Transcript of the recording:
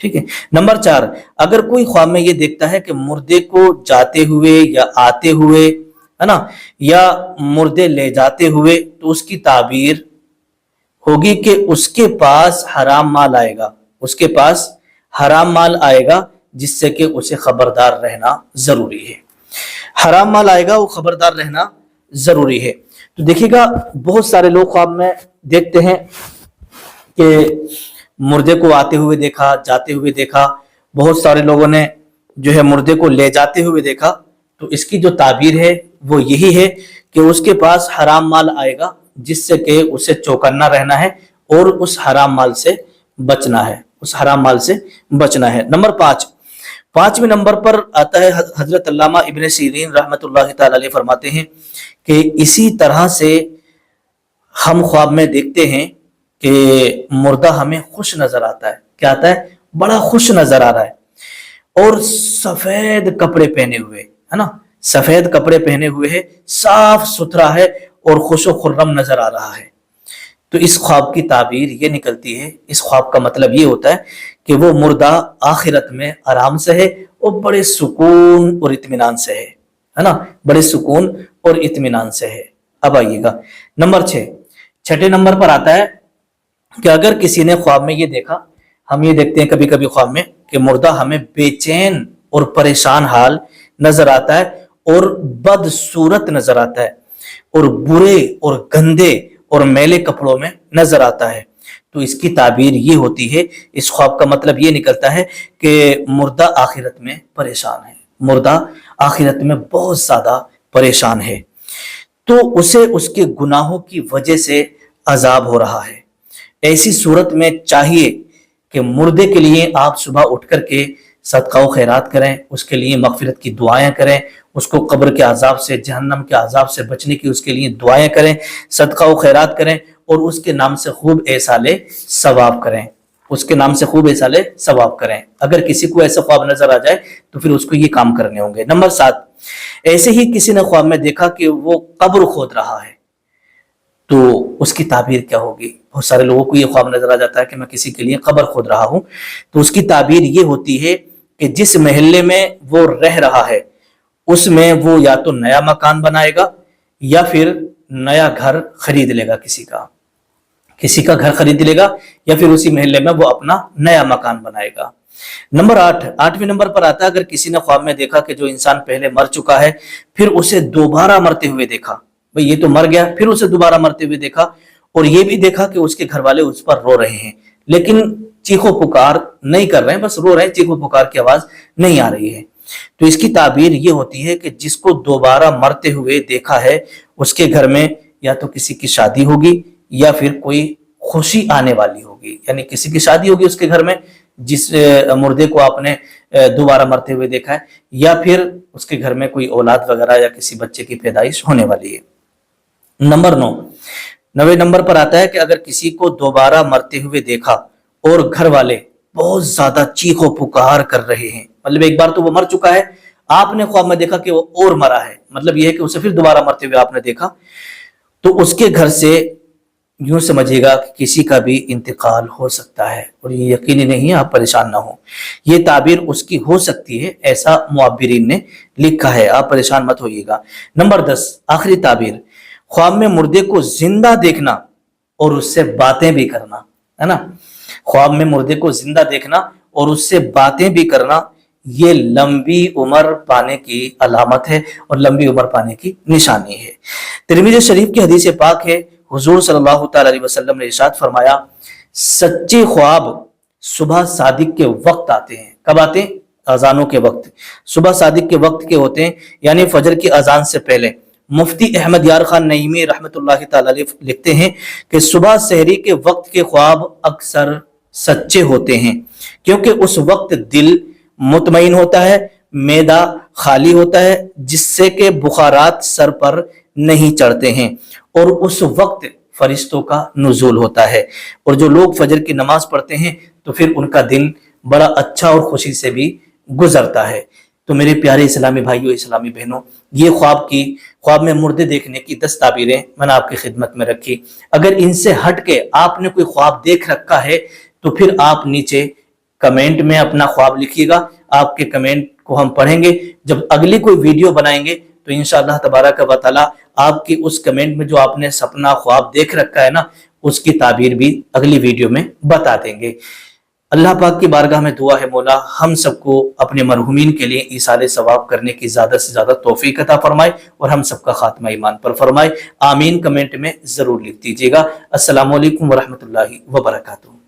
ٹھیک ہے. نمبر 4، اگر کوئی خواب میں یہ دیکھتا ہے کہ مردے کو جاتے ہوئے یا آتے ہوئے ہے نا یا مردے لے جاتے ہوئے، تو اس کی تعبیر ہوگی کہ اس کے پاس حرام مال آئے گا، اس کے پاس حرام مال آئے گا، جس سے کہ اسے خبردار رہنا ضروری ہے. حرام مال آئے گا، وہ خبردار رہنا ضروری ہے. تو دیکھیے گا بہت سارے لوگ خواب میں دیکھتے ہیں کہ مردے کو آتے ہوئے دیکھا، جاتے ہوئے دیکھا. بہت سارے لوگوں نے جو ہے مردے کو لے جاتے ہوئے دیکھا. تو اس کی جو تعبیر ہے وہ یہی ہے کہ اس کے پاس حرام مال آئے گا، جس سے کہ اسے چوکنا رہنا ہے اور اس حرام مال سے بچنا ہے، اس حرام مال سے بچنا ہے. نمبر 5، 5ویں نمبر پر آتا ہے حضرت علامہ ابن سیرین رحمۃ اللہ تعالی علیہ فرماتے ہیں کہ اسی طرح سے ہم خواب میں دیکھتے ہیں کہ مردہ ہمیں خوش نظر آتا ہے. کیا آتا ہے؟ بڑا خوش نظر آ رہا ہے اور سفید کپڑے پہنے ہوئے ہے نا، سفید کپڑے پہنے ہوئے ہے، صاف ستھرا ہے اور خوش و خرم نظر آ رہا ہے. تو اس خواب کی تعبیر یہ نکلتی ہے، اس خواب کا مطلب یہ ہوتا ہے کہ وہ مردہ آخرت میں آرام سے ہے اور بڑے سکون اور اطمینان سے ہے نا، بڑے سکون اور اطمینان سے ہے. اب آئیے گا نمبر 6، 6 نمبر پر آتا ہے کہ اگر کسی نے خواب میں یہ دیکھا، ہم یہ دیکھتے ہیں کبھی کبھی خواب میں کہ مردہ ہمیں بے چین اور پریشان حال نظر آتا ہے اور بدصورت نظر آتا ہے اور برے اور گندے اور میلے کپڑوں میں نظر آتا ہے. تو اس کی تعبیر یہ ہوتی ہے، اس خواب کا مطلب یہ نکلتا ہے کہ مردہ آخرت میں پریشان ہے، مردہ آخرت میں بہت زیادہ پریشان ہے، تو اسے اس کے گناہوں کی وجہ سے عذاب ہو رہا ہے. ایسی صورت میں چاہیے کہ مردے کے لیے آپ صبح اٹھ کر کے صدقہ و خیرات کریں، اس کے لیے مغفرت کی دعائیں کریں، اس کو قبر کے عذاب سے، جہنم کے عذاب سے بچنے کی اس کے لیے دعائیں کریں، صدقہ و خیرات کریں اور اس کے نام سے خوب احصال ثواب کریں، اس کے نام سے خوب احصال ثواب کریں. اگر کسی کو ایسا خواب نظر آ جائے تو پھر اس کو یہ کام کرنے ہوں گے. نمبر 7، ایسے ہی کسی نے خواب میں دیکھا کہ وہ قبر کھود رہا ہے، تو اس کی تعبیر کیا ہوگی؟ بہت سارے لوگوں کو یہ خواب نظر آ جاتا ہے کہ میں کسی کے لیے قبر کھود رہا ہوں. تو اس کی تعبیر یہ ہوتی ہے کہ جس محلے میں وہ رہ رہا ہے اس میں وہ یا تو نیا مکان بنائے گا یا پھر نیا گھر خرید لے گا، کسی کا گھر خرید لے گا یا پھر اسی محلے میں وہ اپنا نیا مکان بنائے گا. نمبر 8، 8ویں نمبر پر آتا ہے اگر کسی نے خواب میں دیکھا کہ جو انسان پہلے مر چکا ہے پھر اسے دوبارہ مرتے ہوئے دیکھا. بھئی یہ تو مر گیا، پھر اسے دوبارہ مرتے ہوئے دیکھا اور یہ بھی دیکھا کہ اس کے گھر والے اس پر رو رہے ہیں لیکن چیخ و پکار نہیں کر رہے ہیں، بس رو رہے ہیں، چیخ و پکار کی آواز نہیں آ رہی ہے. تو اس کی تعبیر یہ ہوتی ہے کہ جس کو دوبارہ مرتے ہوئے دیکھا ہے اس کے گھر میں یا تو کسی کی شادی ہوگی یا پھر کوئی خوشی آنے والی ہوگی، یعنی کسی کی شادی ہوگی اس کے گھر میں جس مردے کو آپ نے دوبارہ مرتے ہوئے دیکھا ہے، یا پھر اس کے گھر میں کوئی اولاد وغیرہ یا کسی بچے کی پیدائش ہونے والی ہے. نمبر 9، 9ویں نمبر پر آتا ہے کہ اگر کسی کو دوبارہ مرتے ہوئے دیکھا اور گھر والے بہت زیادہ چیخ و پکار کر رہے ہیں، مطلب ایک بار تو وہ مر چکا ہے، آپ نے خواب میں دیکھا کہ وہ اور مرا ہے، مطلب یہ ہے کہ اسے پھر دوبارہ مرتے ہوئے آپ نے دیکھا، تو اس کے گھر سے یوں سمجھیے گا کہ کسی کا بھی انتقال ہو سکتا ہے اور یہ یقینی نہیں ہے، آپ پریشان نہ ہوں، یہ تعبیر اس کی ہو سکتی ہے، ایسا معبرین نے لکھا ہے، آپ پریشان مت ہوئیے گا. نمبر 10، آخری تعبیر، خواب میں مردے کو زندہ دیکھنا اور اس سے باتیں بھی کرنا ہے نا. خواب میں مردے کو زندہ دیکھنا اور اس سے باتیں بھی کرنا یہ لمبی عمر پانے کی علامت ہے اور لمبی عمر پانے کی نشانی ہے. ترمذی شریف کی حدیث پاک ہے، حضور صلی اللہ تعالی علیہ وسلم نے ارشاد فرمایا، سچے خواب صبح صادق کے وقت آتے ہیں. کب آتے ہیں؟ اذانوں کے وقت. صبح صادق کے وقت کے ہوتے ہیں، یعنی فجر کی اذان سے پہلے. مفتی احمد یار خان نعیمی رحمۃ اللہ تعالی علیہ لکھتے ہیں کہ صبح سحری کے وقت کے خواب اکثر سچے ہوتے ہیں کیونکہ اس وقت دل مطمئن ہوتا ہے، معدہ خالی ہوتا ہے جس سے کہ بخارات سر پر نہیں چڑھتے ہیں اور اس وقت فرشتوں کا نزول ہوتا ہے، اور جو لوگ فجر کی نماز پڑھتے ہیں تو پھر ان کا دن بڑا اچھا اور خوشی سے بھی گزرتا ہے. تو میرے پیارے اسلامی بھائیوں، اسلامی بہنوں، یہ خواب میں مردے دیکھنے کی 10 تعبیریں میں نے آپ کی خدمت میں رکھی. اگر ان سے ہٹ کے آپ نے کوئی خواب دیکھ رکھا ہے تو پھر آپ نیچے کمنٹ میں اپنا خواب لکھیے گا، آپ کے کمنٹ کو ہم پڑھیں گے۔ جب اگلی کوئی ویڈیو بنائیں گے تو انشاءاللہ تبارک و تعالی آپ کی اس کمنٹ میں جو آپ نے سپنا خواب دیکھ رکھا ہے نا، اس کی تعبیر بھی اگلی ویڈیو میں بتا دیں گے۔ اللہ پاک کی بارگاہ میں دعا ہے مولا ہم سب کو اپنے مرحومین کے لیے ایصال ثواب کرنے کی زیادہ سے زیادہ توفیق عطا فرمائے اور ہم سب کا خاتمہ ایمان پر فرمائے۔ آمین کمنٹ میں ضرور لکھ دیجیے گا۔ السلام علیکم ورحمۃ اللہ وبرکاتہ۔